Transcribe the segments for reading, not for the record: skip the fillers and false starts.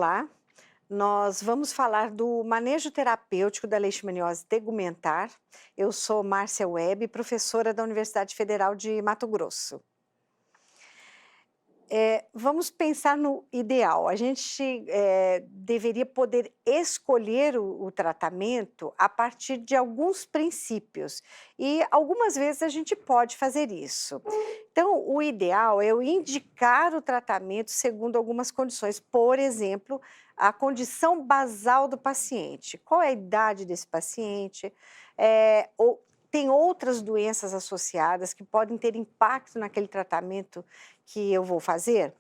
Olá, nós vamos falar do manejo terapêutico da leishmaniose tegumentar. Eu sou Márcia Webb, professora da Universidade Federal de Mato Grosso. Vamos pensar no ideal. A gente deveria poder escolher o tratamento a partir de alguns princípios, e algumas vezes a gente pode fazer isso. Então, o ideal é eu indicar o tratamento segundo algumas condições, por exemplo, a condição basal do paciente. Qual é a idade desse paciente? Ou tem outras doenças associadas que podem ter impacto naquele tratamento que eu vou fazer?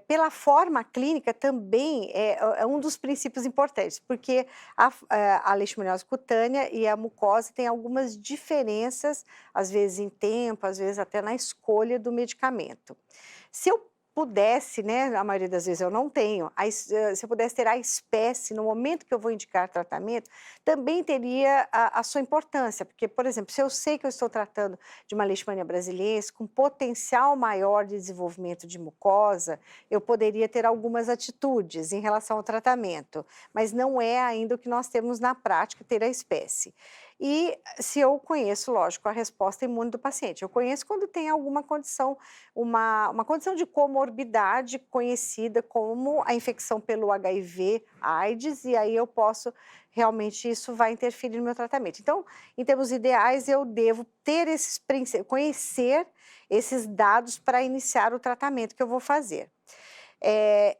Pela forma clínica também é um dos princípios importantes, porque a leishmaniose cutânea e a mucosa têm algumas diferenças, às vezes em tempo, às vezes até na escolha do medicamento. Se eu pudesse, né, a maioria das vezes eu não tenho, se eu pudesse ter a espécie no momento que eu vou indicar tratamento, também teria a sua importância, porque, por exemplo, se eu sei que eu estou tratando de uma leishmania brasiliense com potencial maior de desenvolvimento de mucosa, eu poderia ter algumas atitudes em relação ao tratamento, mas não é ainda o que nós temos na prática, ter a espécie. E se eu conheço, lógico, a resposta imune do paciente. Eu conheço quando tem alguma condição, uma condição de comorbidade conhecida como a infecção pelo HIV, AIDS, e aí eu posso, realmente isso vai interferir no meu tratamento. Então, em termos ideais, eu devo ter esses princípios, conhecer esses dados para iniciar o tratamento que eu vou fazer.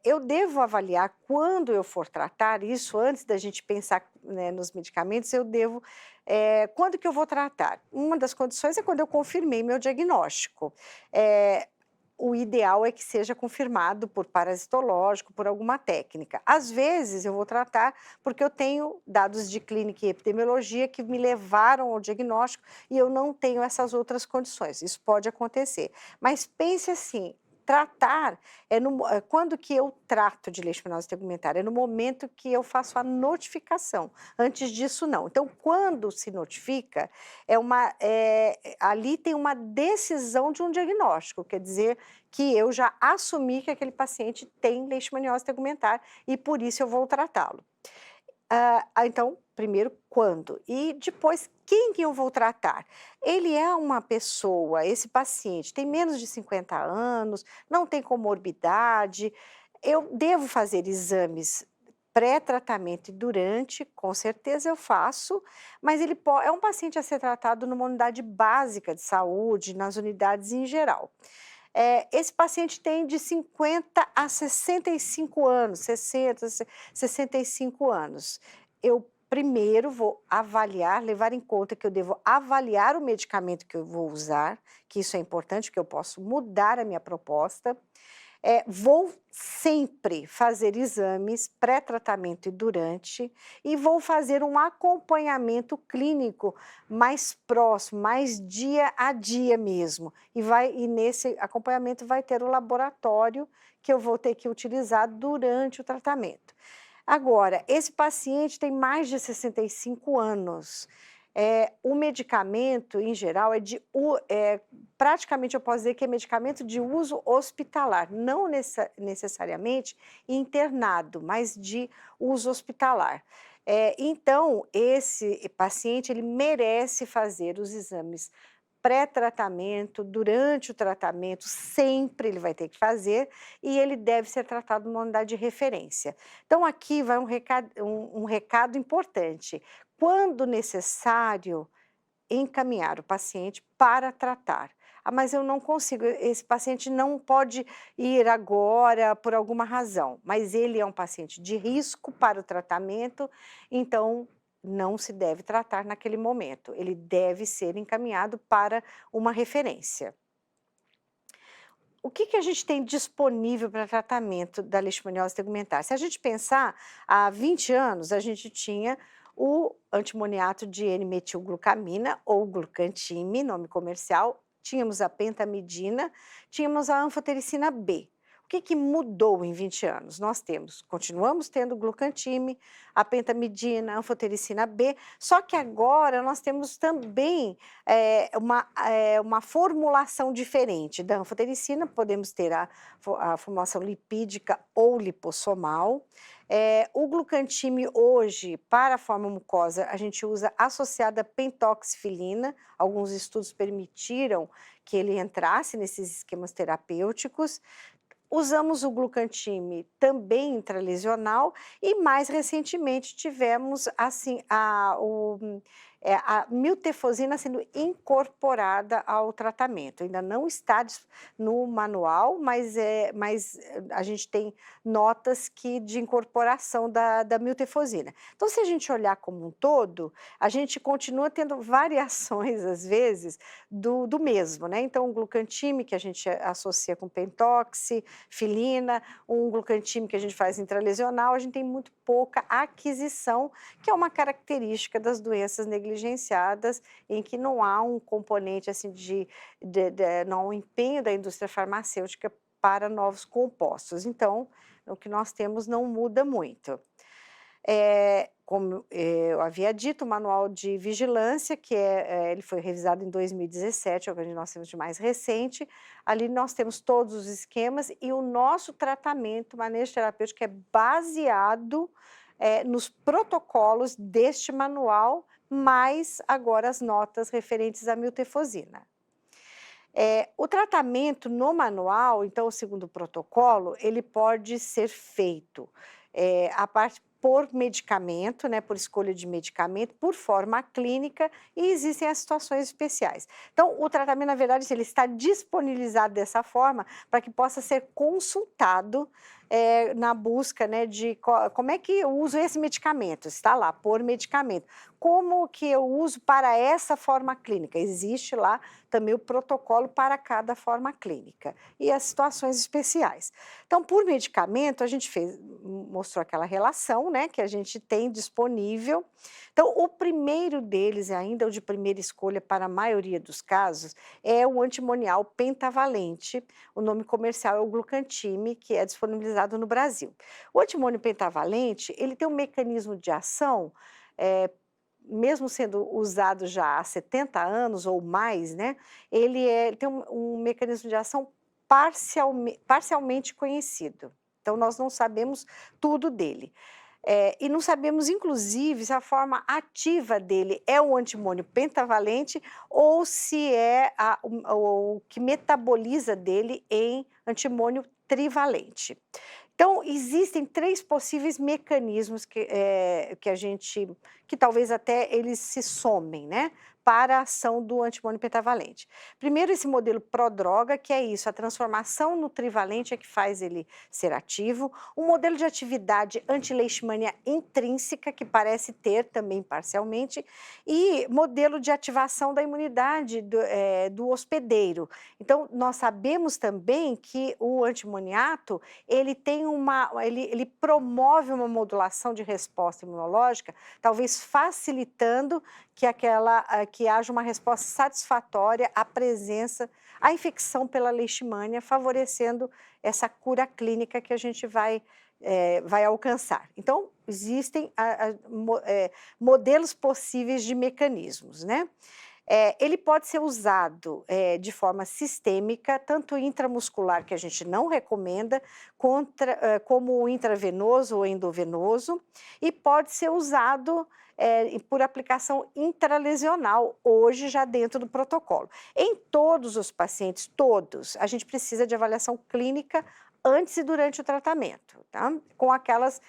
Eu devo avaliar quando eu for tratar isso, antes da gente pensar, né, nos medicamentos, eu devo, quando que eu vou tratar? Uma das condições é quando eu confirmei meu diagnóstico. O ideal é que seja confirmado por parasitológico, por alguma técnica. Às vezes eu vou tratar porque eu tenho dados de clínica e epidemiologia que me levaram ao diagnóstico e eu não tenho essas outras condições. Isso pode acontecer. Mas pense assim, tratar quando que eu trato de leishmaniose tegumentar? É no momento que eu faço a notificação. Antes disso, não. Então, quando se notifica, ali tem uma decisão de um diagnóstico, quer dizer que eu já assumi que aquele paciente tem leishmaniose tegumentar e por isso eu vou tratá-lo. Então, primeiro, quando? E depois, quem que eu vou tratar? Ele é uma pessoa, esse paciente tem menos de 50 anos, não tem comorbidade, eu devo fazer exames pré-tratamento e durante, com certeza eu faço, mas é um paciente a ser tratado numa unidade básica de saúde, nas unidades em geral. Esse paciente tem de 50 a 65 anos, 60, 65 anos. Eu primeiro vou avaliar, levar em conta que eu devo avaliar o medicamento que eu vou usar, que isso é importante, porque eu posso mudar a minha proposta. Vou sempre fazer exames pré-tratamento e durante, e vou fazer um acompanhamento clínico mais próximo, mais dia a dia mesmo. E nesse acompanhamento vai ter o laboratório que eu vou ter que utilizar durante o tratamento. Agora, esse paciente tem mais de 65 anos. O medicamento, em geral, praticamente eu posso dizer que é medicamento de uso hospitalar, não necessariamente internado, mas de uso hospitalar. Então, esse paciente, ele merece fazer os exames pré-tratamento, durante o tratamento, sempre ele vai ter que fazer, e ele deve ser tratado numa unidade de referência. Então, aqui vai um recado importante. Quando necessário, encaminhar o paciente para tratar. Mas eu não consigo, esse paciente não pode ir agora por alguma razão, mas ele é um paciente de risco para o tratamento, então não se deve tratar naquele momento, ele deve ser encaminhado para uma referência. O que a gente tem disponível para tratamento da leishmaniose tegumentar? Se a gente pensar, há 20 anos a gente tinha o antimoniato de N-metilglucamina ou glucantime, nome comercial, tínhamos a pentamidina, tínhamos a anfotericina B. O que mudou em 20 anos? Continuamos tendo glucantime, a pentamidina, a anfotericina B, só que agora nós temos também uma formulação diferente da anfotericina, podemos ter a formulação lipídica ou lipossomal. O glucantime hoje, para a forma mucosa, a gente usa associada à pentoxifilina, alguns estudos permitiram que ele entrasse nesses esquemas terapêuticos. Usamos o glucantime também intralesional e mais recentemente tivemos assim a miltefosina sendo incorporada ao tratamento. Ainda não está no manual, mas a gente tem notas de incorporação da miltefosina. Então, se a gente olhar como um todo, a gente continua tendo variações, às vezes, do mesmo, né? Então, o glucantime que a gente associa com pentoxi, filina, um glucantime que a gente faz intralesional, a gente tem muito pouca aquisição, que é uma característica das doenças negligenciadas, em que não há um componente assim não há um empenho da indústria farmacêutica para novos compostos. Então, o que nós temos não muda muito. Como eu havia dito, o manual de vigilância, que ele foi revisado em 2017, é o que nós temos de mais recente. Ali nós temos todos os esquemas e o nosso tratamento, manejo terapêutico, é baseado nos protocolos deste manual, mais agora as notas referentes à miltefosina. O tratamento no manual, então, segundo o protocolo, ele pode ser feito a parte por medicamento, né, por escolha de medicamento, por forma clínica, e existem as situações especiais. Então, o tratamento, na verdade, ele está disponibilizado dessa forma para que possa ser consultado na busca, né, de como é que eu uso esse medicamento, está lá, por medicamento. Como que eu uso para essa forma clínica? Existe lá também o protocolo para cada forma clínica e as situações especiais. Então, por medicamento, a gente mostrou aquela relação, né, que a gente tem disponível. Então, o primeiro deles, ainda o de primeira escolha para a maioria dos casos, é o antimonial pentavalente. O nome comercial é o glucantime, que é disponibilizado no Brasil. O antimônio pentavalente, ele tem um mecanismo de ação, mesmo sendo usado já há 70 anos ou mais, né, ele tem um mecanismo de ação parcialmente conhecido. Então, nós não sabemos tudo dele. E não sabemos, inclusive, se a forma ativa dele é o antimônio pentavalente ou se é o que metaboliza dele em antimônio trivalente. Então, existem 3 possíveis mecanismos que talvez até eles se somem, né, para a ação do antimônio pentavalente. Primeiro, esse modelo prodroga, que é isso, a transformação no trivalente é que faz ele ser ativo. Um modelo de atividade anti-leishmania intrínseca, que parece ter também parcialmente, e modelo de ativação da imunidade do hospedeiro. Então, nós sabemos também que o antimoniato, ele promove uma modulação de resposta imunológica, talvez facilitando que haja uma resposta satisfatória à infecção pela leishmania, favorecendo essa cura clínica que a gente vai alcançar. Então, existem modelos possíveis de mecanismos, né? Ele pode ser usado de forma sistêmica, tanto intramuscular, que a gente não recomenda, como intravenoso ou endovenoso, e pode ser usado por aplicação intralesional, hoje já dentro do protocolo. Em todos os pacientes, todos, a gente precisa de avaliação clínica antes e durante o tratamento, tá? Com aquelas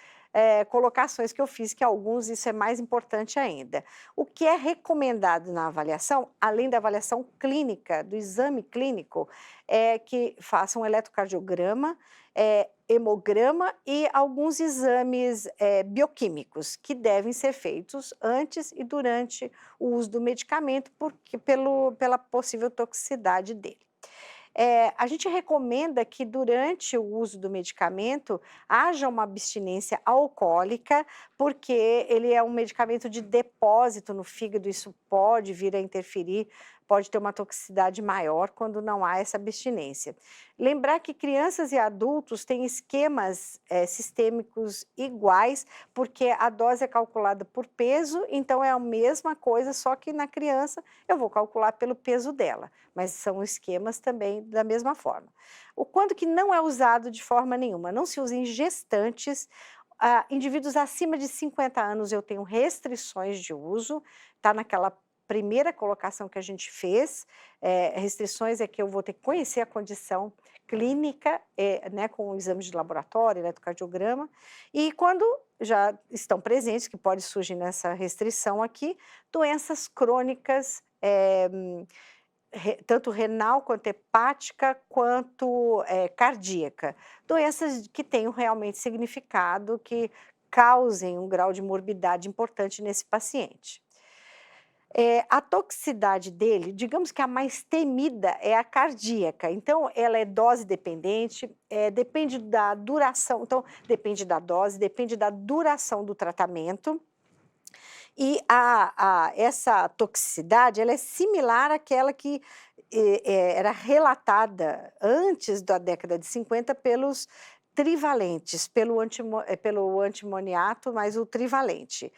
colocações que eu fiz, que alguns isso é mais importante ainda. O que é recomendado na avaliação, além da avaliação clínica, do exame clínico, é que faça um eletrocardiograma, hemograma e alguns exames bioquímicos que devem ser feitos antes e durante o uso do medicamento, pela possível toxicidade dele. A gente recomenda que durante o uso do medicamento haja uma abstinência alcoólica, porque ele é um medicamento de depósito no fígado, isso pode vir a interferir, pode ter uma toxicidade maior quando não há essa abstinência. Lembrar que crianças e adultos têm esquemas sistêmicos iguais, porque a dose é calculada por peso, então é a mesma coisa, só que na criança eu vou calcular pelo peso dela, mas são esquemas também da mesma forma. O quanto que não é usado de forma nenhuma, não se usa em gestantes, indivíduos acima de 50 anos eu tenho restrições de uso, está naquela primeira colocação que a gente fez, restrições é que eu vou ter que conhecer a condição clínica, né, com o exame de laboratório, eletrocardiograma, e quando já estão presentes, que pode surgir nessa restrição aqui, doenças crônicas, tanto renal quanto hepática, quanto cardíaca. Doenças que tenham realmente significado, que causem um grau de morbidade importante nesse paciente. A toxicidade dele, digamos que a mais temida é a cardíaca, então ela é dose dependente, depende da duração, então depende da dose, depende da duração do tratamento, e essa toxicidade ela é similar àquela que era relatada antes da década de 50 pelos trivalentes, pelo antimoniato, mas o trivalente.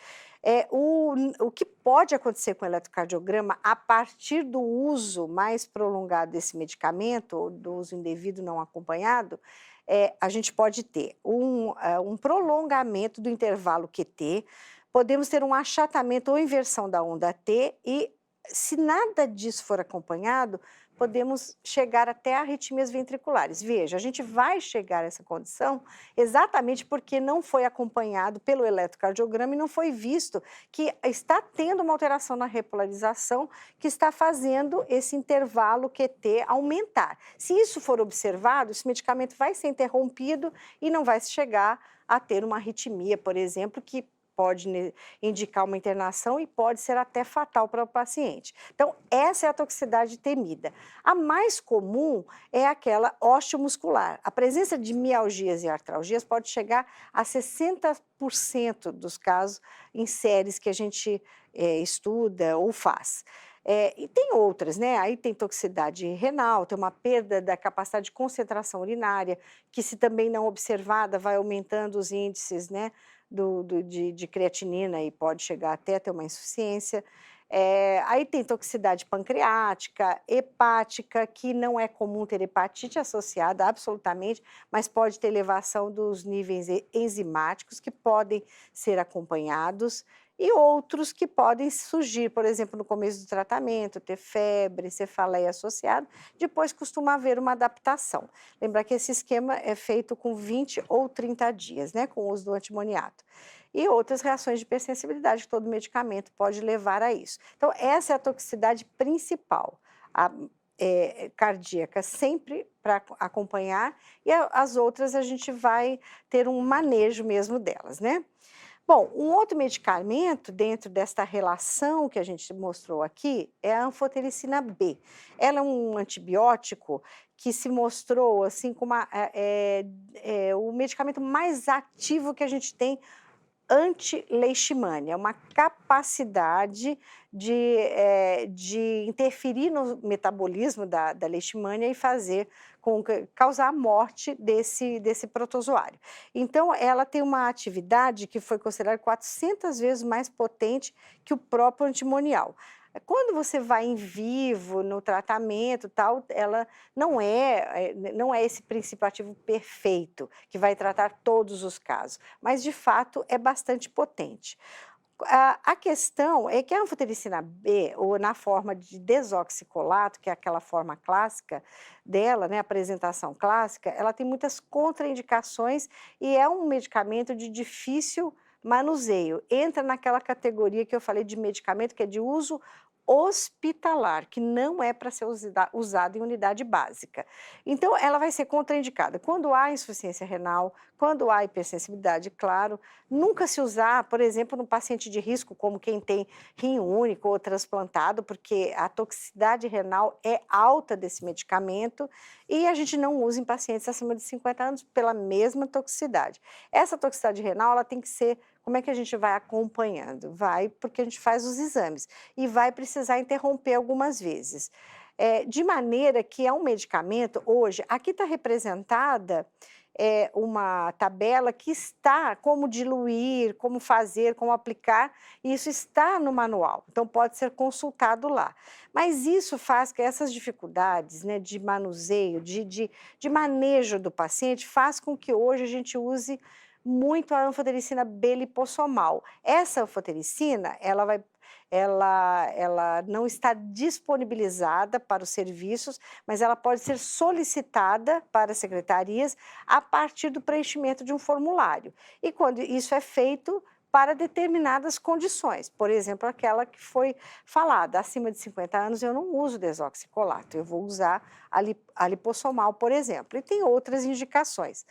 O que pode acontecer com o eletrocardiograma a partir do uso mais prolongado desse medicamento, ou do uso indevido não acompanhado, a gente pode ter um prolongamento do intervalo QT, podemos ter um achatamento ou inversão da onda T e, se nada disso for acompanhado, podemos chegar até arritmias ventriculares. Veja, a gente vai chegar a essa condição exatamente porque não foi acompanhado pelo eletrocardiograma e não foi visto que está tendo uma alteração na repolarização que está fazendo esse intervalo QT aumentar. Se isso for observado, esse medicamento vai ser interrompido e não vai chegar a ter uma arritmia, por exemplo, que pode indicar uma internação e pode ser até fatal para o paciente. Então, essa é a toxicidade temida. A mais comum é aquela osteomuscular. A presença de mialgias e artralgias pode chegar a 60% dos casos em séries que a gente estuda ou faz. E tem outras, né? Aí tem toxicidade renal, tem uma perda da capacidade de concentração urinária, que se também não observada vai aumentando os índices, né, de creatinina e pode chegar até a ter uma insuficiência. Aí tem toxicidade pancreática, hepática, que não é comum ter hepatite associada absolutamente, mas pode ter elevação dos níveis enzimáticos que podem ser acompanhados e outros que podem surgir, por exemplo, no começo do tratamento, ter febre, cefaleia associada, depois costuma haver uma adaptação. Lembrar que esse esquema é feito com 20 ou 30 dias, né, com o uso do antimoniato. E outras reações de hipersensibilidade que todo medicamento pode levar a isso. Então, essa é a toxicidade principal, cardíaca, sempre para acompanhar, e as outras a gente vai ter um manejo mesmo delas, né? Bom, um outro medicamento dentro desta relação que a gente mostrou aqui é a anfotericina B. Ela é um antibiótico que se mostrou assim como o medicamento mais ativo que a gente tem anti-leishmania, uma capacidade de interferir no metabolismo da leishmania e causar a morte desse protozoário. Então, ela tem uma atividade que foi considerada 400 vezes mais potente que o próprio antimonial. Quando você vai em vivo, no tratamento, tal, ela não é esse princípio ativo perfeito, que vai tratar todos os casos, mas de fato é bastante potente. A questão é que a anfotericina B, ou na forma de desoxicolato, que é aquela forma clássica dela, né, a apresentação clássica, ela tem muitas contraindicações e é um medicamento de difícil manuseio. Entra naquela categoria que eu falei de medicamento que é de uso hospitalar, que não é para ser usado em unidade básica. Então, ela vai ser contraindicada quando há insuficiência renal, Quando há hipersensibilidade, claro, nunca se usar, por exemplo, no paciente de risco, como quem tem rim único ou transplantado, porque a toxicidade renal é alta desse medicamento e a gente não usa em pacientes acima de 50 anos pela mesma toxicidade. Essa toxicidade renal, ela tem que ser, como é que a gente vai acompanhando? Vai porque a gente faz os exames e vai precisar interromper algumas vezes. De maneira que é um medicamento, hoje, aqui está representada uma tabela que está como diluir, como fazer, como aplicar, e isso está no manual, então pode ser consultado lá. Mas isso faz que essas dificuldades, né, de manuseio, de manejo do paciente, faz com que hoje a gente use muito a anfotericina B lipossomal. Essa anfotericina, ela não está disponibilizada para os serviços, mas ela pode ser solicitada para as secretarias a partir do preenchimento de um formulário. E quando isso é feito para determinadas condições, por exemplo, aquela que foi falada, acima de 50 anos eu não uso desoxicolato, eu vou usar a lipossomal, por exemplo, e tem outras indicações.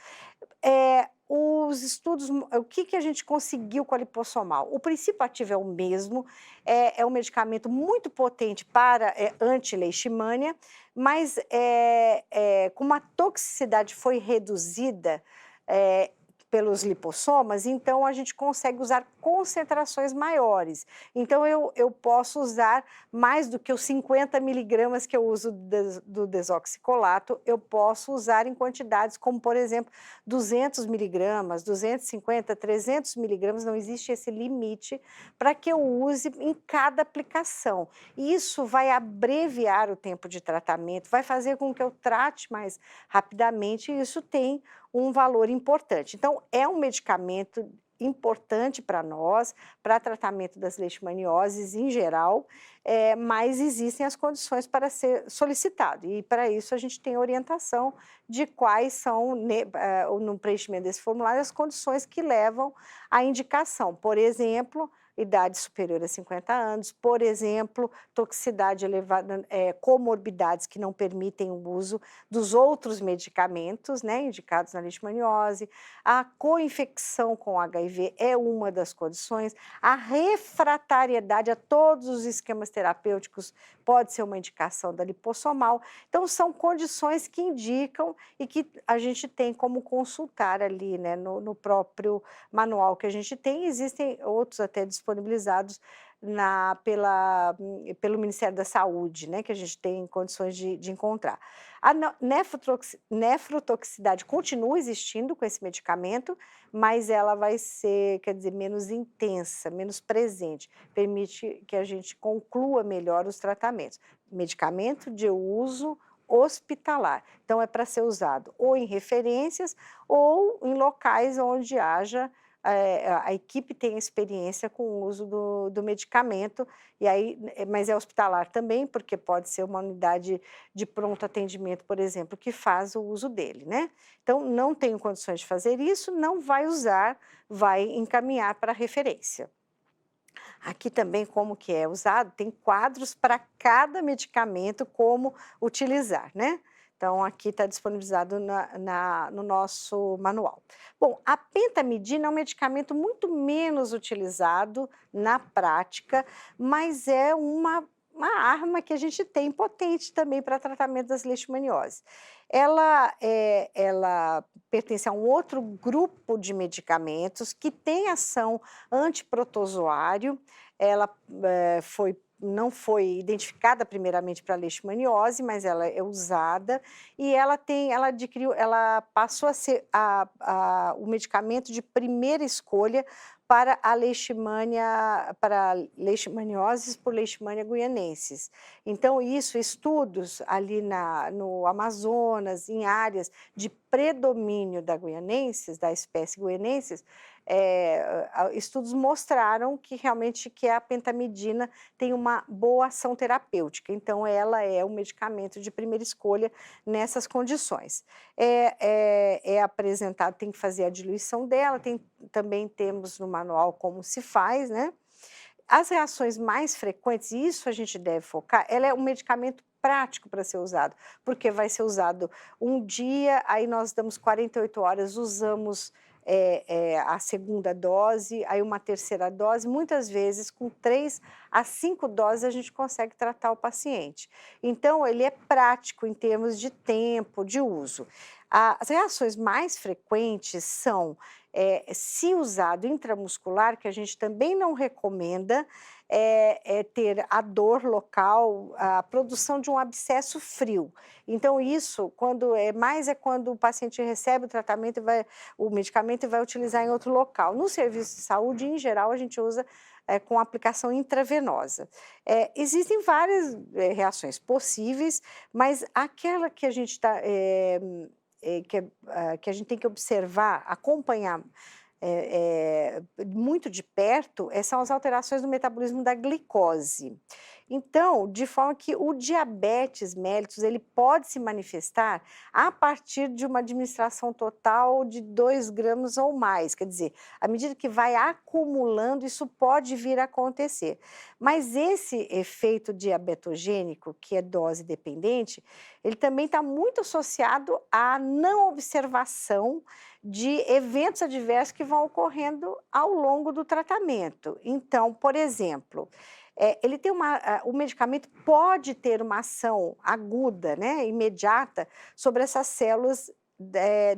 Os estudos, o que a gente conseguiu com a lipossomal? O princípio ativo é o mesmo, é um medicamento muito potente para anti-leishmania, mas como a toxicidade foi reduzida pelos lipossomas, então a gente consegue usar concentrações maiores. Então eu posso usar mais do que os 50 miligramas que eu uso do desoxicolato, eu posso usar em quantidades como, por exemplo, 200 miligramas, 250, 300 miligramas, não existe esse limite para que eu use em cada aplicação. E isso vai abreviar o tempo de tratamento, vai fazer com que eu trate mais rapidamente e isso tem um valor importante. Então, é um medicamento importante para nós, para tratamento das leishmanioses em geral, mas existem as condições para ser solicitado, e para isso a gente tem orientação de quais são, no preenchimento desse formulário, as condições que levam à indicação. Por exemplo, idade superior a 50 anos, por exemplo, toxicidade elevada, comorbidades que não permitem o uso dos outros medicamentos, né, indicados na leishmaniose, a coinfecção com HIV é uma das condições, a refratariedade a todos os esquemas terapêuticos pode ser uma indicação da lipossomal. Então, são condições que indicam e que a gente tem como consultar ali, né, no próprio manual que a gente tem, existem outros até disponibilizados pelo Ministério da Saúde, né, que a gente tem condições de encontrar. A nefrotoxicidade continua existindo com esse medicamento, mas ela vai ser, quer dizer, menos intensa, menos presente, permite que a gente conclua melhor os tratamentos. Medicamento de uso hospitalar, então é para ser usado ou em referências ou em locais onde haja a equipe tem experiência com o uso do medicamento, e aí, mas é hospitalar também, porque pode ser uma unidade de pronto atendimento, por exemplo, que faz o uso dele, né? Então, não tenho condições de fazer isso, não vai usar, vai encaminhar para referência. Aqui também, como que é usado, tem quadros para cada medicamento, como utilizar, né? Então, aqui está disponibilizado no nosso manual. Bom, a pentamidina é um medicamento muito menos utilizado na prática, mas é uma arma que a gente tem potente também para tratamento das leishmanioses. Ela pertence a um outro grupo de medicamentos que tem ação antiprotozoário, ela não foi identificada primeiramente para leishmaniose, mas ela é usada e ela passou a ser o medicamento de primeira escolha para a leishmania, para leishmanioses por leishmania guianensis. Então, estudos ali no Amazonas, em áreas de predomínio da guianensis, da espécie guianensis, estudos mostraram que realmente a pentamidina tem uma boa ação terapêutica, então ela é um medicamento de primeira escolha nessas condições. É apresentado, tem que fazer a diluição dela, também temos no manual como se faz, né? As reações mais frequentes, isso a gente deve focar, ela é um medicamento prático para ser usado, porque vai ser usado um dia, aí nós damos 48 horas, usamos a segunda dose, aí uma terceira dose, muitas vezes com 3 a 5 doses a gente consegue tratar o paciente. Então, ele é prático em termos de tempo, de uso. As reações mais frequentes são, se usado intramuscular, que a gente também não recomenda, ter a dor local, a produção de um abscesso frio. Então isso, quando o paciente recebe o tratamento o medicamento e vai utilizar em outro local. No serviço de saúde, em geral, a gente usa com aplicação intravenosa. Existem várias reações possíveis, mas aquela que a gente está que a gente tem que observar, acompanhar muito de perto, são as alterações no metabolismo da glicose. Então, de forma que o diabetes mellitus, ele pode se manifestar a partir de uma administração total de 2 gramas ou mais, quer dizer, à medida que vai acumulando, isso pode vir a acontecer. Mas esse efeito diabetogênico, que é dose dependente, ele também está muito associado à não observação de eventos adversos que vão ocorrendo ao longo do tratamento. Então, por exemplo, ele tem o medicamento pode ter uma ação aguda, né, imediata, sobre essas células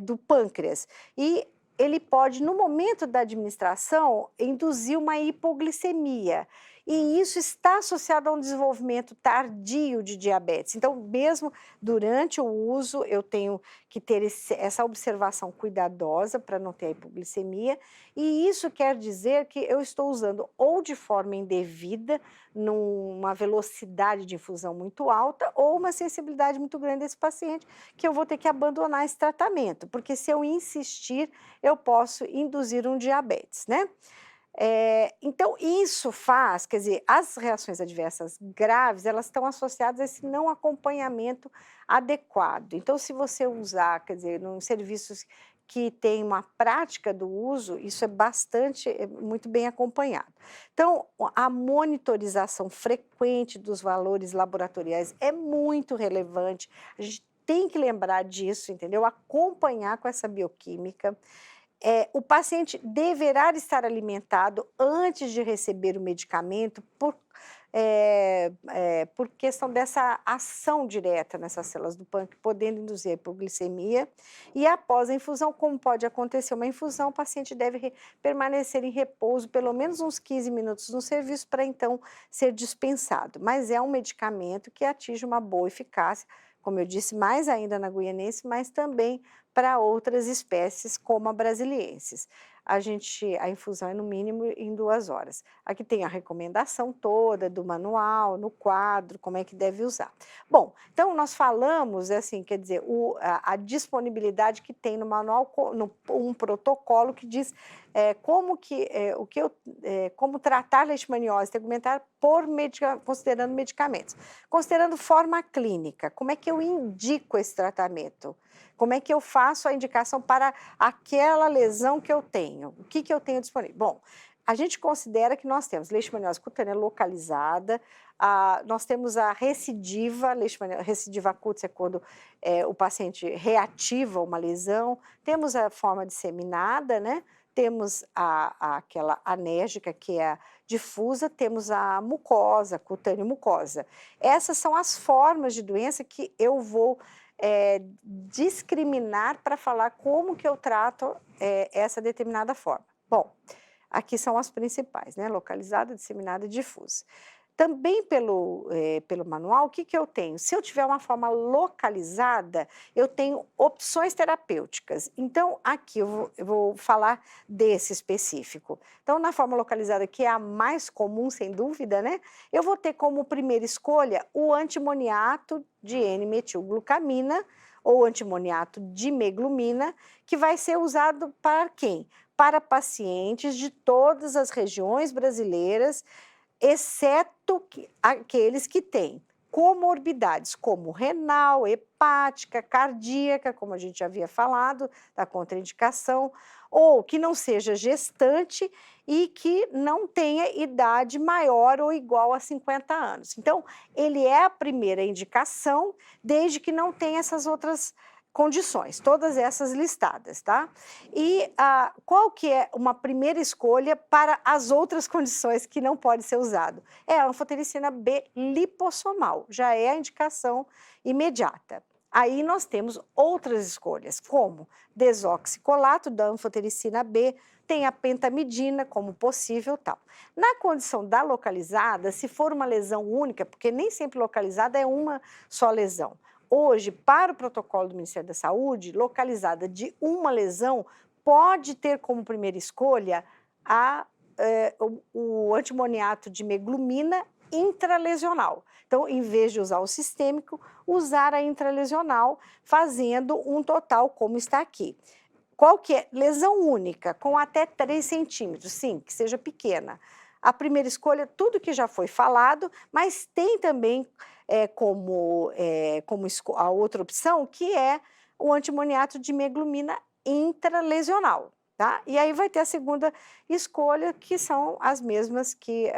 do pâncreas. E ele pode, no momento da administração, induzir uma hipoglicemia. E isso está associado a um desenvolvimento tardio de diabetes. Então, mesmo durante o uso, eu tenho que ter essa observação cuidadosa para não ter a hipoglicemia. E isso quer dizer que eu estou usando ou de forma indevida, numa velocidade de infusão muito alta, ou uma sensibilidade muito grande desse paciente, que eu vou ter que abandonar esse tratamento, porque se eu insistir, eu posso induzir um diabetes, né? Então, isso faz, quer dizer, as reações adversas graves, elas estão associadas a esse não acompanhamento adequado. Então, se você usar, quer dizer, em serviços que tem uma prática do uso, isso muito bem acompanhado. Então, a monitorização frequente dos valores laboratoriais é muito relevante, a gente tem que lembrar disso, entendeu? Acompanhar com essa bioquímica. O paciente deverá estar alimentado antes de receber o medicamento por questão dessa ação direta nessas células do pâncreas, podendo induzir a hipoglicemia. E após a infusão, como pode acontecer uma infusão, o paciente deve permanecer em repouso pelo menos uns 15 minutos no serviço para então ser dispensado. Mas é um medicamento que atinge uma boa eficácia, como eu disse, mais ainda na guianense, mas também para outras espécies, como a brasiliensis. A infusão é no mínimo em 2 horas. Aqui tem a recomendação toda do manual, no quadro, como é que deve usar. Bom, então nós falamos, assim, quer dizer, a disponibilidade que tem no manual, um protocolo que diz como tratar leishmaniose tegumentar considerando medicamentos. Considerando forma clínica, como é que eu indico esse tratamento? Como é que eu faço a indicação para aquela lesão que eu tenho? O que eu tenho disponível? Bom, a gente considera que nós temos leishmaniose cutânea localizada, nós temos a recidiva, recidiva acuta é quando o paciente reativa uma lesão, temos a forma disseminada, né? Temos aquela anérgica, que é a difusa, temos a mucosa, cutânea mucosa. Essas são as formas de doença que eu vou discriminar para falar como que eu trato essa determinada forma. Bom, aqui são as principais, né? Localizada, disseminada e difusa. Também pelo manual, o que eu tenho? Se eu tiver uma forma localizada, eu tenho opções terapêuticas. Então, aqui eu vou falar desse específico. Então, na forma localizada, que é a mais comum, sem dúvida, né? Eu vou ter como primeira escolha o antimoniato de N-metilglucamina, ou antimoniato de meglumina, que vai ser usado para quem? Para pacientes de todas as regiões brasileiras, exceto aqueles que têm comorbidades como renal, hepática, cardíaca, como a gente já havia falado, da contraindicação, ou que não seja gestante e que não tenha idade maior ou igual a 50 anos. Então, ele é a primeira indicação, desde que não tenha essas outras condições, todas essas listadas, tá? E qual que é uma primeira escolha para as outras condições que não pode ser usado? É a anfotericina B lipossomal, já é a indicação imediata. Aí nós temos outras escolhas, como desoxicolato da anfotericina B, tem a pentamidina como possível tal. Na condição da localizada, se for uma lesão única, porque nem sempre localizada é uma só lesão. Hoje, para o protocolo do Ministério da Saúde, localizada de uma lesão, pode ter como primeira escolha o antimoniato de meglumina intralesional. Então, em vez de usar o sistêmico, usar a intralesional, fazendo um total como está aqui. Qual que é? Lesão única, com até 3 centímetros, sim, que seja pequena. A primeira escolha, tudo que já foi falado, mas tem também como a outra opção, que é o antimoniato de meglumina intralesional. Tá? E aí vai ter a segunda escolha, que são as mesmas que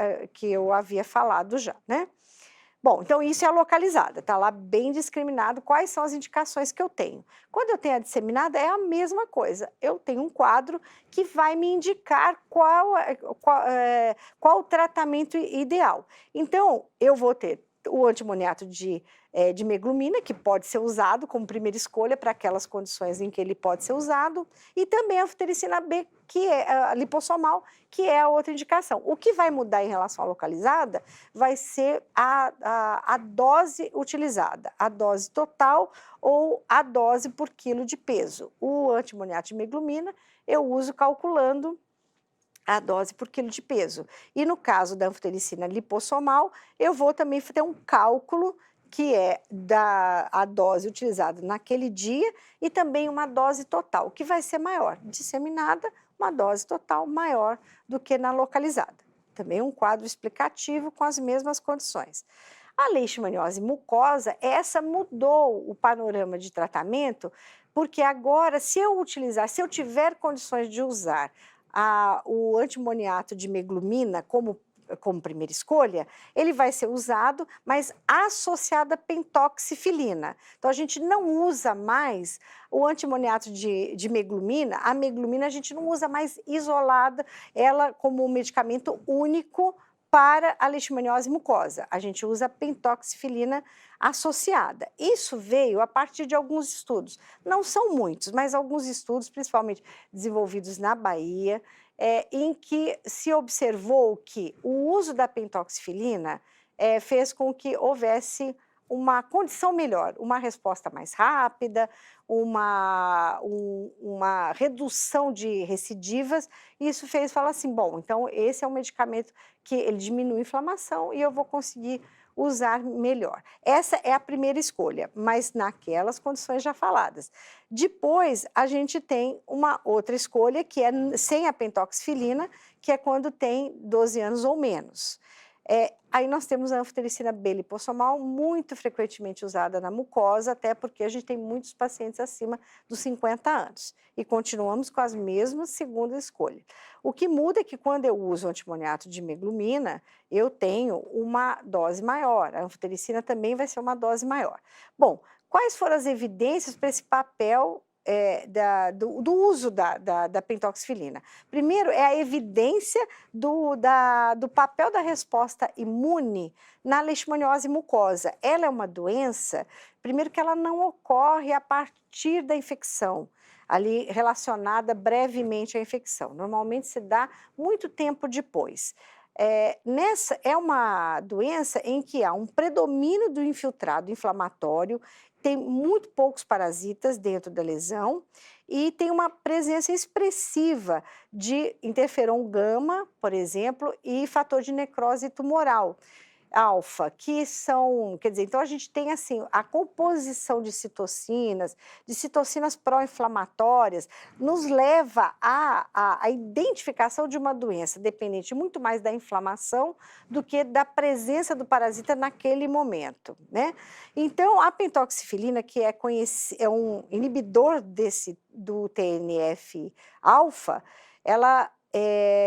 eu havia falado já, né? Bom, então isso é a localizada, está lá bem discriminado quais são as indicações que eu tenho. Quando eu tenho a disseminada, é a mesma coisa. Eu tenho um quadro que vai me indicar qual o tratamento ideal. Então, eu vou ter o antimoniato de meglumina, que pode ser usado como primeira escolha para aquelas condições em que ele pode ser usado, e também a anfotericina B, que é a lipossomal, que é a outra indicação. O que vai mudar em relação à localizada vai ser a dose utilizada, a dose total ou a dose por quilo de peso. O antimoniato de meglumina eu uso calculando a dose por quilo de peso. E no caso da anfotericina lipossomal, eu vou também ter um cálculo que é a dose utilizada naquele dia e também uma dose total, que vai ser maior. Disseminada, uma dose total maior do que na localizada. Também um quadro explicativo com as mesmas condições. A leishmaniose mucosa, essa mudou o panorama de tratamento, porque agora, se eu tiver condições de usar o antimoniato de meglumina como primeira escolha, ele vai ser usado, mas associado à pentoxifilina. Então, a gente não usa mais o antimoniato de meglumina, a meglumina a gente não usa mais isolada, ela como um medicamento único para a leishmaniose mucosa. A gente usa a pentoxifilina associada. Isso veio a partir de alguns estudos. Não são muitos, mas alguns estudos, principalmente desenvolvidos na Bahia, em que se observou que o uso da pentoxifilina fez com que houvesse uma condição melhor, uma resposta mais rápida, uma redução de recidivas, e isso fez falar assim, bom, então esse é um medicamento que ele diminui a inflamação e eu vou conseguir usar melhor. Essa é a primeira escolha, mas naquelas condições já faladas. Depois, a gente tem uma outra escolha, que é sem a pentoxifilina, que é quando tem 12 anos ou menos. Aí nós temos a anfotericina B lipossomal, muito frequentemente usada na mucosa, até porque a gente tem muitos pacientes acima dos 50 anos. E continuamos com as mesmas segunda escolha. O que muda é que quando eu uso o antimoniato de meglumina, eu tenho uma dose maior. A anfotericina também vai ser uma dose maior. Bom, quais foram as evidências para esse papel do uso da pentoxifilina? Primeiro, é a evidência do papel da resposta imune na leishmaniose mucosa. Ela é uma doença, primeiro que ela não ocorre a partir da infecção, ali relacionada brevemente à infecção. Normalmente se dá muito tempo depois. É uma doença em que há um predomínio do infiltrado inflamatório, tem muito poucos parasitas dentro da lesão e tem uma presença expressiva de interferon gama, por exemplo, e fator de necrose tumoral. alfa, que são, quer dizer, então a gente tem assim, a composição de citocinas pró-inflamatórias, nos leva à identificação de uma doença dependente muito mais da inflamação do que da presença do parasita naquele momento, né? Então, a pentoxifilina, que é um inibidor do TNF-alfa, ela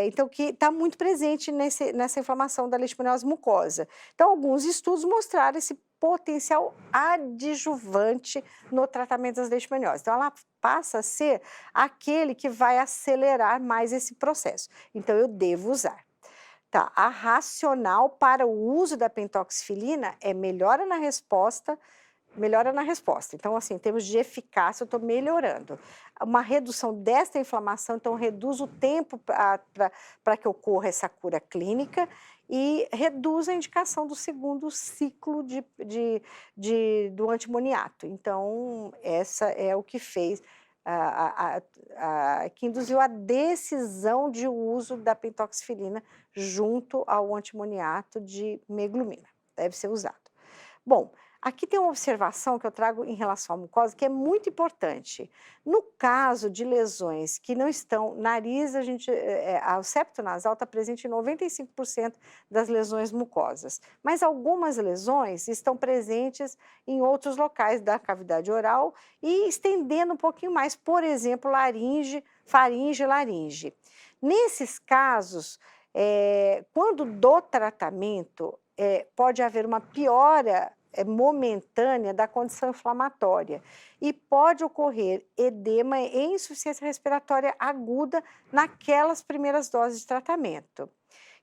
então, que está muito presente nessa inflamação da leishmaniose mucosa. Então, alguns estudos mostraram esse potencial adjuvante no tratamento das leishmanioses. Então, ela passa a ser aquele que vai acelerar mais esse processo. Então, eu devo usar. Tá, a racional para o uso da pentoxifilina é melhora na resposta. Então, assim, em termos de eficácia, eu estou melhorando. Uma redução desta inflamação, então, reduz o tempo para que ocorra essa cura clínica e reduz a indicação do segundo ciclo do antimoniato. Então, essa é o que fez, que induziu a decisão de uso da pentoxifilina junto ao antimoniato de meglumina. Deve ser usado. Bom, aqui tem uma observação que eu trago em relação à mucosa que é muito importante. No caso de lesões que não estão nariz, o septo nasal está presente em 95% das lesões mucosas, mas algumas lesões estão presentes em outros locais da cavidade oral e estendendo um pouquinho mais, por exemplo, faringe e laringe. Nesses casos, quando do tratamento, pode haver uma piora momentânea da condição inflamatória e pode ocorrer edema e insuficiência respiratória aguda naquelas primeiras doses de tratamento.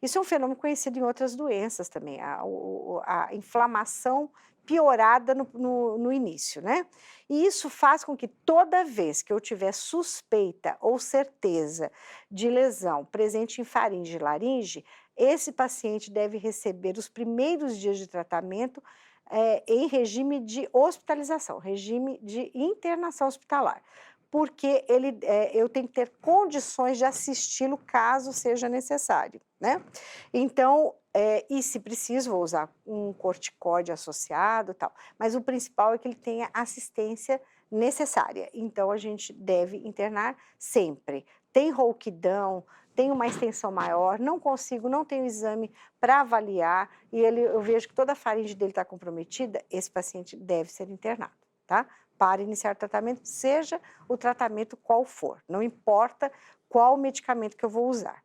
Isso é um fenômeno conhecido em outras doenças também, a inflamação piorada no início, né? E isso faz com que toda vez que eu tiver suspeita ou certeza de lesão presente em faringe e laringe, esse paciente deve receber os primeiros dias de tratamento em regime de hospitalização, regime de internação hospitalar, porque eu tenho que ter condições de assisti-lo caso seja necessário, né? Então, e se preciso, vou usar um corticóide associado e tal, mas o principal é que ele tenha assistência necessária, então a gente deve internar sempre. Tem rouquidão, tem uma extensão maior, não tenho exame para avaliar e eu vejo que toda a faringe dele está comprometida, esse paciente deve ser internado, tá? Para iniciar o tratamento, seja o tratamento qual for, não importa qual medicamento que eu vou usar.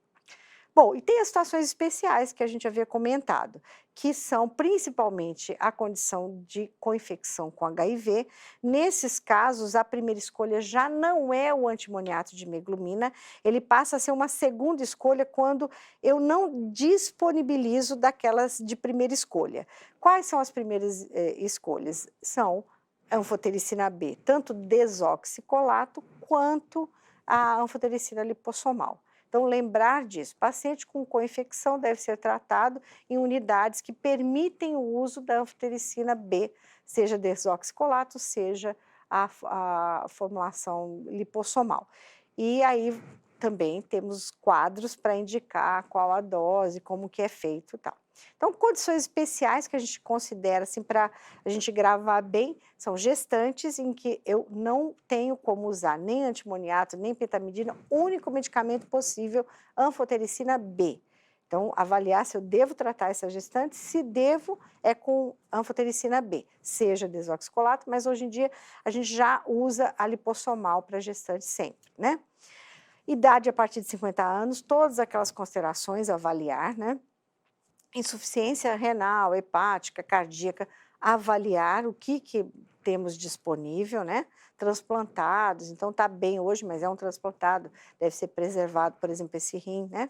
Bom, e tem as situações especiais que a gente havia comentado, que são principalmente a condição de coinfecção com HIV. Nesses casos, a primeira escolha já não é o antimoniato de meglumina, ele passa a ser uma segunda escolha quando eu não disponibilizo daquelas de primeira escolha. Quais são as primeiras escolhas? São a anfotericina B, tanto desoxicolato quanto a anfotericina lipossomal. Então, lembrar disso, paciente com coinfecção deve ser tratado em unidades que permitem o uso da anfotericina B, seja desoxicolato, seja a formulação lipossomal. E aí também temos quadros para indicar qual a dose, como que é feito e tal. Então, condições especiais que a gente considera, assim, para a gente gravar bem, são gestantes em que eu não tenho como usar nem antimoniato, nem pentamidina, o único medicamento possível, anfotericina B. Então, avaliar se eu devo tratar essa gestante, se devo, é com anfotericina B, seja desoxicolato, mas hoje em dia a gente já usa a lipossomal para gestante sempre, né? Idade a partir de 50 anos, todas aquelas considerações a avaliar, né? Insuficiência renal, hepática, cardíaca, avaliar o que temos disponível, né? Transplantados, então está bem hoje, mas é um transplantado, deve ser preservado, por exemplo, esse rim, né?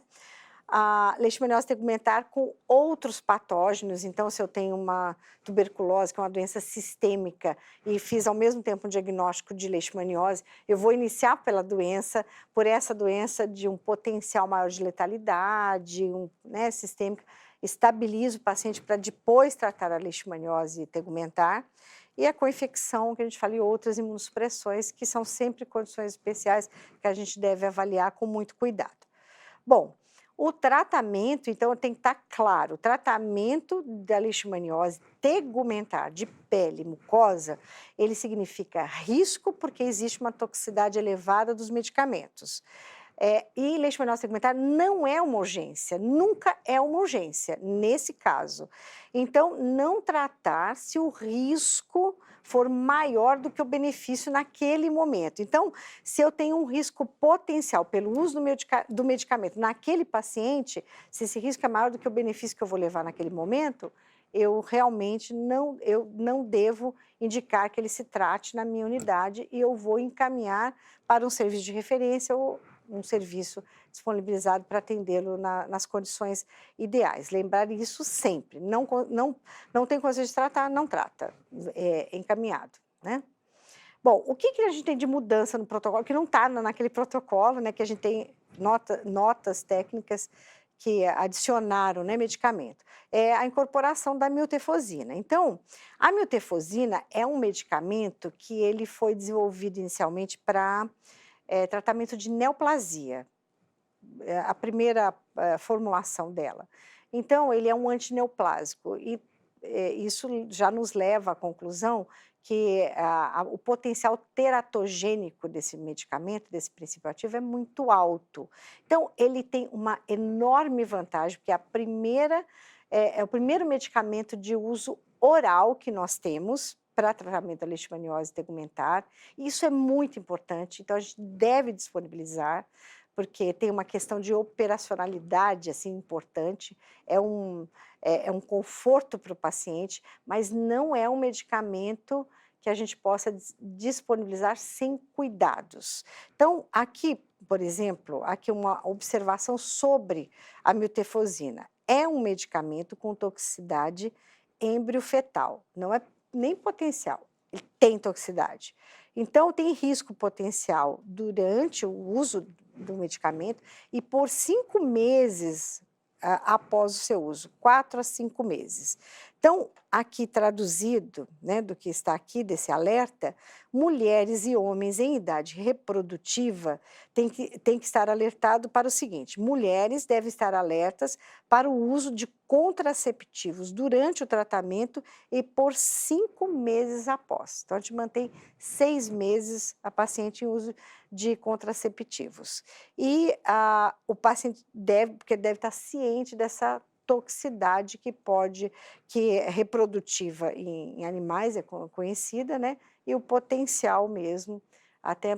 A leishmaniose tegumentar com outros patógenos, então se eu tenho uma tuberculose, que é uma doença sistêmica, e fiz ao mesmo tempo um diagnóstico de leishmaniose, eu vou iniciar por essa doença de um potencial maior de letalidade, né, sistêmica, estabilizo o paciente para depois tratar a leishmaniose tegumentar, e a coinfecção, que a gente fala, e outras imunossupressões, que são sempre condições especiais que a gente deve avaliar com muito cuidado. Bom, O tratamento, então, tem que estar claro, o tratamento da leishmaniose tegumentar de pele, mucosa, ele significa risco, porque existe uma toxicidade elevada dos medicamentos. E leishmaniose tegumentar não é uma urgência, nunca é uma urgência, nesse caso. Então, não tratar se o risco for maior do que o benefício naquele momento. Então, se eu tenho um risco potencial pelo uso do medicamento naquele paciente, se esse risco é maior do que o benefício que eu vou levar naquele momento, eu realmente não devo indicar que ele se trate na minha unidade e eu vou encaminhar para um serviço de referência ou um serviço disponibilizado para atendê-lo nas condições ideais. Lembrar isso sempre, não tem coisa de tratar, não trata, é encaminhado, né? Bom, o que a gente tem de mudança no protocolo, que não está naquele protocolo, né, que a gente tem notas técnicas que adicionaram, né, medicamento, é a incorporação da miltefosina. Então, a miltefosina é um medicamento que ele foi desenvolvido inicialmente para tratamento de neoplasia, a primeira formulação dela. Então, ele é um antineoplásico e isso já nos leva à conclusão que o potencial teratogênico desse medicamento, desse princípio ativo, é muito alto. Então, ele tem uma enorme vantagem, porque é o primeiro medicamento de uso oral que nós temos para tratamento da leishmaniose tegumentar. Isso é muito importante, então a gente deve disponibilizar, porque tem uma questão de operacionalidade assim importante, é um conforto para o paciente, mas não é um medicamento que a gente possa disponibilizar sem cuidados. Então, aqui, por exemplo, aqui uma observação sobre a miltefosina. É um medicamento com toxicidade embriofetal, não é nem potencial, ele tem toxicidade. Então, tem risco potencial durante o uso do medicamento e por 5 meses após o seu uso, 4 a 5 meses. Então, aqui traduzido, né, do que está aqui desse alerta, mulheres e homens em idade reprodutiva têm que estar alertados para o seguinte: mulheres devem estar alertas para o uso de contraceptivos durante o tratamento e por 5 meses após. Então, a gente mantém 6 meses a paciente em uso de contraceptivos. E o paciente deve estar ciente dessa toxicidade que é reprodutiva em animais, é conhecida, né? E o potencial mesmo, até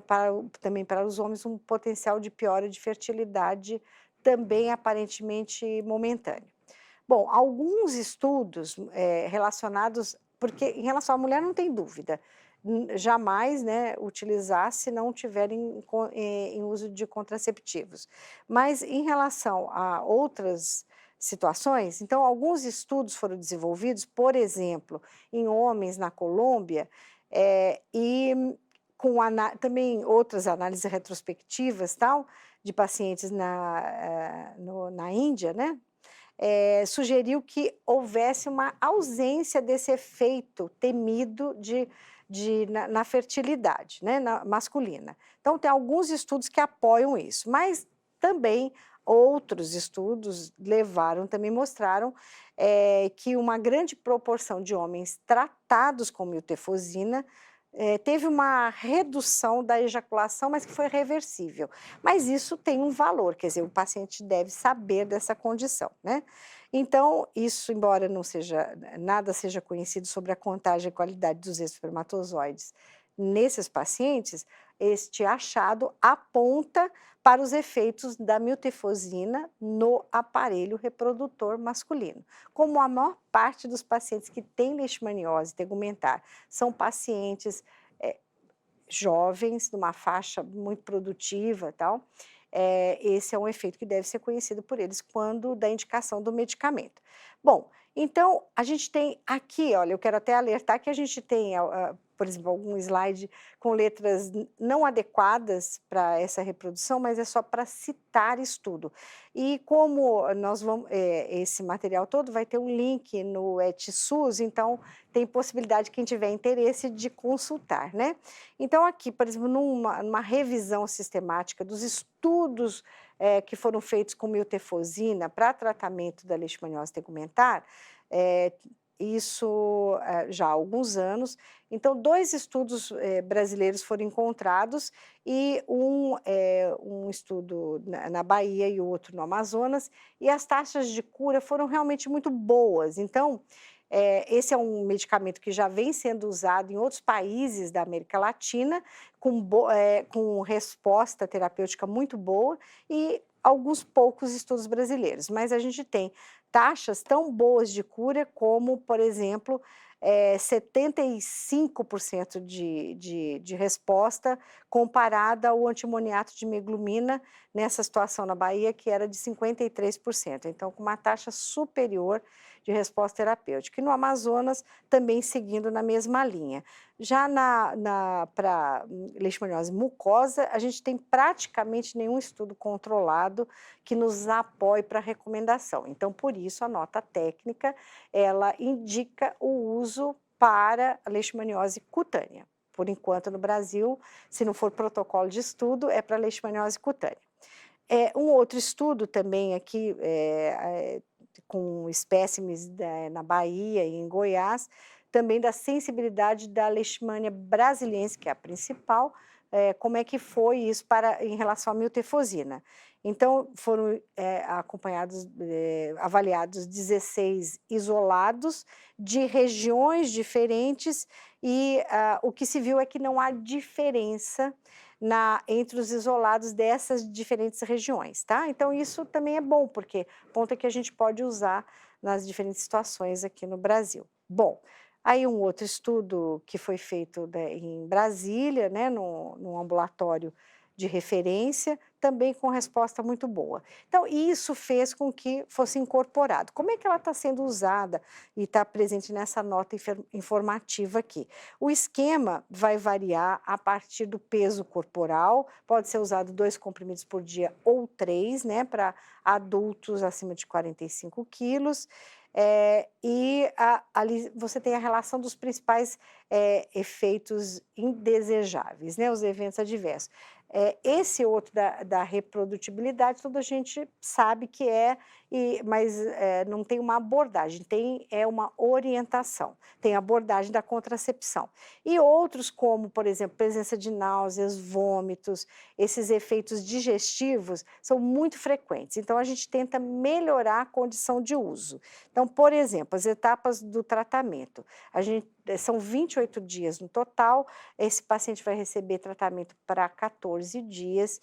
também para os homens, um potencial de piora de fertilidade, também aparentemente momentâneo. Bom, alguns estudos relacionados, porque em relação à mulher não tem dúvida, jamais, né, utilizar se não tiverem em uso de contraceptivos. Mas em relação a outras situações, então alguns estudos foram desenvolvidos, por exemplo, em homens na Colômbia, e com também outras análises retrospectivas, tal, de pacientes na Índia, né? Sugeriu que houvesse uma ausência desse efeito temido na fertilidade, né, masculina. Então, tem alguns estudos que apoiam isso, mas também outros estudos também mostraram que uma grande proporção de homens tratados com miltefosina teve uma redução da ejaculação, mas que foi reversível. Mas isso tem um valor, quer dizer, o paciente deve saber dessa condição, né? Então, isso, embora nada seja conhecido sobre a contagem e qualidade dos espermatozoides nesses pacientes, este achado aponta para os efeitos da miltefosina no aparelho reprodutor masculino. Como a maior parte dos pacientes que têm leishmaniose tegumentar são pacientes jovens, numa faixa muito produtiva e tal, esse é um efeito que deve ser conhecido por eles quando da indicação do medicamento. Bom, então a gente tem aqui, olha, eu quero até alertar que a gente tem, por exemplo, algum slide com letras não adequadas para essa reprodução, mas é só para citar estudo. E como nós vamos, esse material todo vai ter um link no ETSUS, então tem possibilidade, quem tiver interesse, de consultar, né? Então aqui, por exemplo, numa revisão sistemática dos estudos que foram feitos com miltefosina para tratamento da leishmaniose tegumentar, eh, isso já há alguns anos. Então, 2 estudos brasileiros foram encontrados e um estudo na Bahia e o outro no Amazonas, e as taxas de cura foram realmente muito boas. Então, esse é um medicamento que já vem sendo usado em outros países da América Latina, com resposta terapêutica muito boa, e alguns poucos estudos brasileiros. Mas a gente tem taxas tão boas de cura como, por exemplo, 75% de resposta comparada ao antimoniato de meglumina, nessa situação na Bahia, que era de 53%. Então, com uma taxa superior de resposta terapêutica. E no Amazonas, também seguindo na mesma linha. Já para leishmaniose mucosa, a gente tem praticamente nenhum estudo controlado que nos apoie para a recomendação. Então, por isso, a nota técnica, ela indica o uso para a leishmaniose cutânea. Por enquanto, no Brasil, se não for protocolo de estudo, é para leishmaniose cutânea. Um outro estudo também aqui, com espécimes na Bahia e em Goiás, também da sensibilidade da leishmania brasiliense, que é a principal, como é que foi isso em relação à miltefosina. Então, foram avaliados 16 isolados de regiões diferentes e o que se viu é que não há diferença entre os isolados dessas diferentes regiões, tá? Então, isso também é bom, porque ponto é que a gente pode usar nas diferentes situações aqui no Brasil. Bom, aí um outro estudo que foi feito, né, em Brasília, né, num ambulatório de referência, também com resposta muito boa. Então, isso fez com que fosse incorporado. Como é que ela está sendo usada e está presente nessa nota informativa aqui? O esquema vai variar a partir do peso corporal, pode ser usado 2 comprimidos por dia ou 3, né, para adultos acima de 45 quilos. Ali você tem a relação dos principais efeitos indesejáveis, né, os eventos adversos. Esse outro da reprodutibilidade, toda a gente sabe que mas não tem uma abordagem, tem uma orientação, tem a abordagem da contracepção. E outros como, por exemplo, presença de náuseas, vômitos, esses efeitos digestivos são muito frequentes, então a gente tenta melhorar a condição de uso. Então, por exemplo, as etapas do tratamento, são 28 dias no total, esse paciente vai receber tratamento para 14 dias.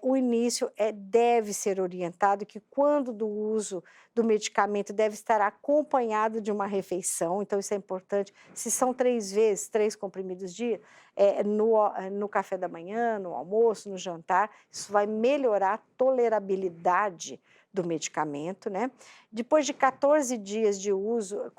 O início deve ser orientado que quando do uso do medicamento deve estar acompanhado de uma refeição, então isso é importante. Se são 3 vezes, 3 comprimidos dia, no café da manhã, no almoço, no jantar, isso vai melhorar a tolerabilidade do medicamento, né? Depois de 14 dias de uso,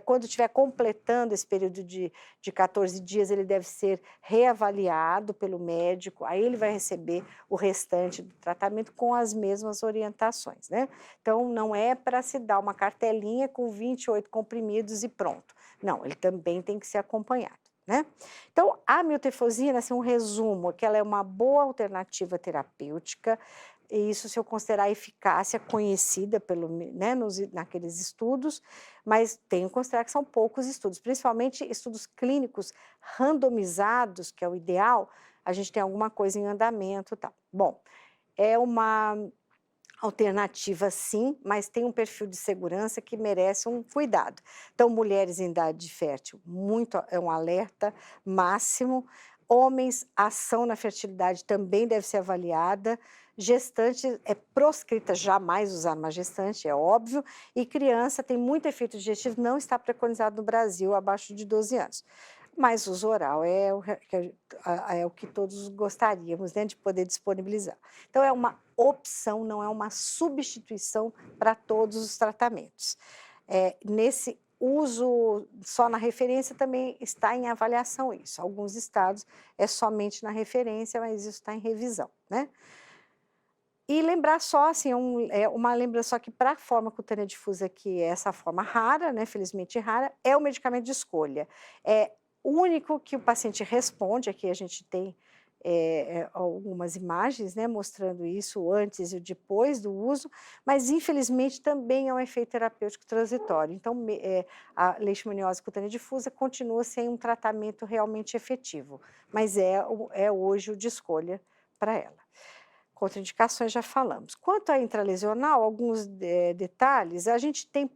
quando estiver completando esse período de 14 dias, ele deve ser reavaliado pelo médico, aí ele vai receber o restante do tratamento com as mesmas orientações, né? Então, não é para se dar uma cartelinha com 28 comprimidos e pronto. Não, ele também tem que ser acompanhado, né? Então, a miltefosina, assim, um resumo, que ela é uma boa alternativa terapêutica, e isso se eu considerar a eficácia conhecida né, naqueles estudos, mas tenho que considerar que são poucos estudos, principalmente estudos clínicos randomizados, que é o ideal, a gente tem alguma coisa em andamento e tal. Bom, é uma alternativa sim, mas tem um perfil de segurança que merece um cuidado. Então, mulheres em idade fértil, é um alerta máximo. Homens, ação na fertilidade também deve ser avaliada. Gestante é proscrita jamais usar uma gestante, é óbvio. E criança tem muito efeito digestivo, não está preconizado no Brasil abaixo de 12 anos. Mas uso oral é o que todos gostaríamos, né, de poder disponibilizar. Então, é uma opção, não é uma substituição para todos os tratamentos. Nesse uso só na referência também está em avaliação isso. Alguns estados é somente na referência, mas isso está em revisão, né? E lembrar só, assim, uma lembrança só que para a forma cutânea difusa, que é essa forma rara, né, felizmente rara, é o medicamento de escolha. O único que o paciente responde, aqui a gente tem algumas imagens, né, mostrando isso, o antes e o depois do uso, mas infelizmente também é um efeito terapêutico transitório. Então, a leishmaniose cutânea difusa continua sem um tratamento realmente efetivo, mas é hoje o de escolha para ela. Contraindicações já falamos. Quanto à intralesional, alguns detalhes, a gente tem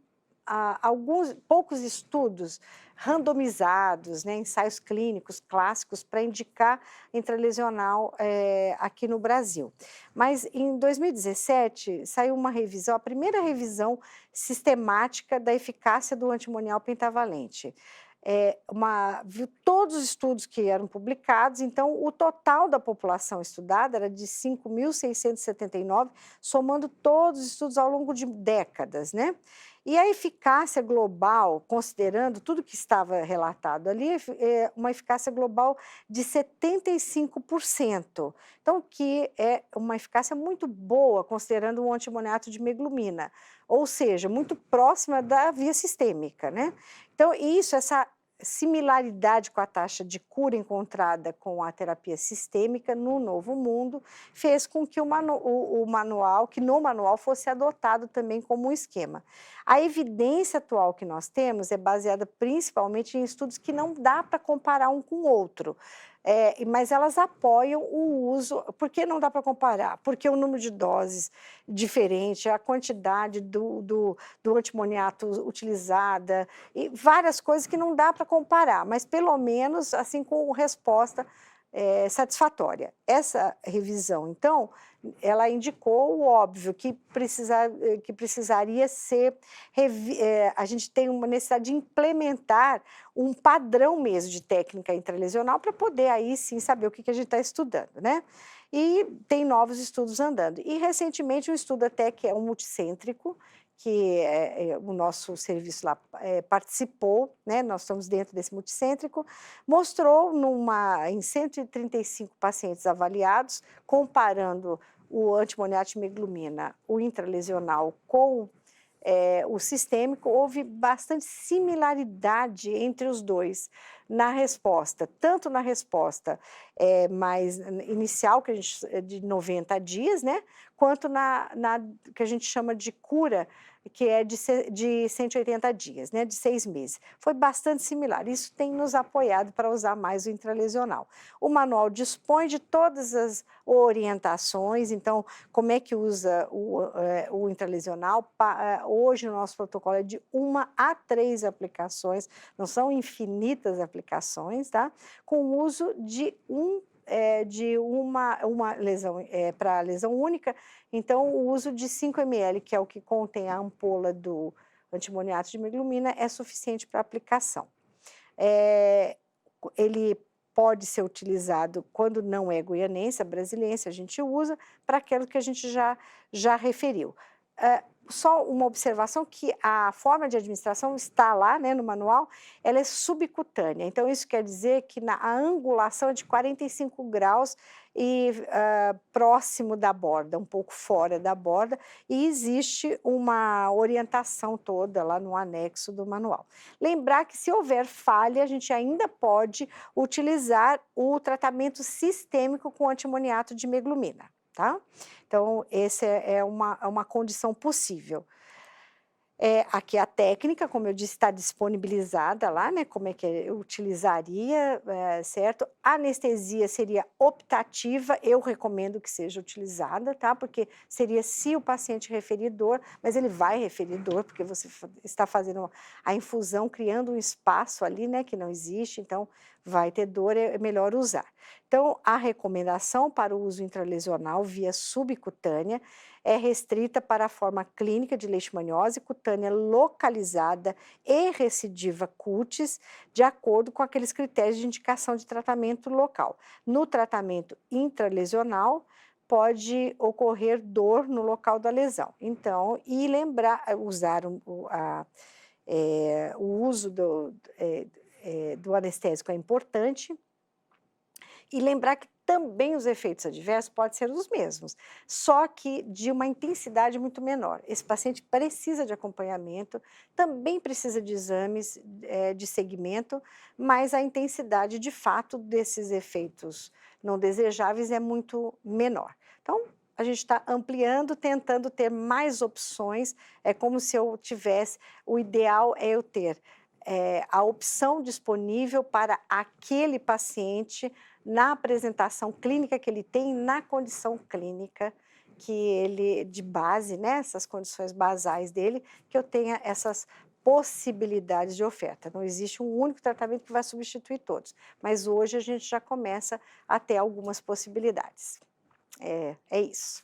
alguns poucos estudos randomizados, né, ensaios clínicos clássicos para indicar intralesional aqui no Brasil. Mas em 2017 saiu uma revisão, a primeira revisão sistemática da eficácia do antimonial pentavalente. Viu todos os estudos que eram publicados, então o total da população estudada era de 5.679, somando todos os estudos ao longo de décadas, né? E a eficácia global, considerando tudo que estava relatado ali, é uma eficácia global de 75%. Então, que é uma eficácia muito boa, considerando o antimoniato de meglumina, ou seja, muito próxima da via sistêmica, né? Então, essa similaridade com a taxa de cura encontrada com a terapia sistêmica no Novo Mundo fez com que no manual fosse adotado também como um esquema. A evidência atual que nós temos é baseada principalmente em estudos que não dá para comparar um com o outro. Mas elas apoiam o uso. Por que não dá para comparar? Porque o número de doses diferente, a quantidade do antimoniato utilizada, e várias coisas que não dá para comparar, mas pelo menos assim com resposta satisfatória. Essa revisão, então, ela indicou o óbvio, que precisaria ser, a gente tem uma necessidade de implementar um padrão mesmo de técnica intralesional para poder aí sim saber o que a gente está estudando, né? E tem novos estudos andando. E recentemente um estudo até que é um multicêntrico, que o nosso serviço lá participou, né? Nós estamos dentro desse multicêntrico, mostrou em 135 pacientes avaliados, comparando o antimoniato de meglumina, o intralesional, com o sistêmico, houve bastante similaridade entre os dois na resposta, tanto na resposta mais inicial, que a gente, de 90 dias, né, quanto na que a gente chama de cura, que é de 180 dias, né, de 6 meses. Foi bastante similar. Isso tem nos apoiado para usar mais o intralesional. O manual dispõe de todas as orientações, então, como é que usa o intralesional? Hoje, o nosso protocolo é de 1 a 3 aplicações, não são infinitas aplicações, tá? Com o uso de uma lesão para lesão única, então o uso de 5 ml, que é o que contém a ampola do antimoniato de meglumina, é suficiente para aplicação. Ele pode ser utilizado quando não é goianense, a brasilense a gente usa, para aquilo que a gente já referiu. Só uma observação que a forma de administração está lá, né, no manual, ela é subcutânea, então isso quer dizer que a angulação é de 45 graus e próximo da borda, um pouco fora da borda, e existe uma orientação toda lá no anexo do manual. Lembrar que se houver falha, a gente ainda pode utilizar o tratamento sistêmico com antimoniato de meglumina, tá? Então, essa é uma condição possível. Aqui a técnica, como eu disse, está disponibilizada lá, né? Como é que eu utilizaria, certo? A anestesia seria optativa, eu recomendo que seja utilizada, tá? Porque seria se o paciente referir dor, mas ele vai referir dor, porque você está fazendo a infusão, criando um espaço ali, né? Que não existe, então vai ter dor, é melhor usar. Então, a recomendação para o uso intralesional via subcutânea é restrita para a forma clínica de leishmaniose cutânea localizada e recidiva cutis, de acordo com aqueles critérios de indicação de tratamento local. No tratamento intralesional, pode ocorrer dor no local da lesão. Então, e lembrar, usar o uso do anestésico é importante, E lembrar que também os efeitos adversos podem ser os mesmos, só que de uma intensidade muito menor. Esse paciente precisa de acompanhamento, também precisa de exames de segmento, mas a intensidade de fato desses efeitos não desejáveis é muito menor. Então, a gente está ampliando, tentando ter mais opções, é como se eu tivesse, o ideal é eu ter a opção disponível para aquele paciente na apresentação clínica que ele tem, na condição clínica que ele, de base, né, essas condições basais dele, que eu tenha essas possibilidades de oferta. Não existe um único tratamento que vai substituir todos, mas hoje a gente já começa a ter algumas possibilidades. É isso.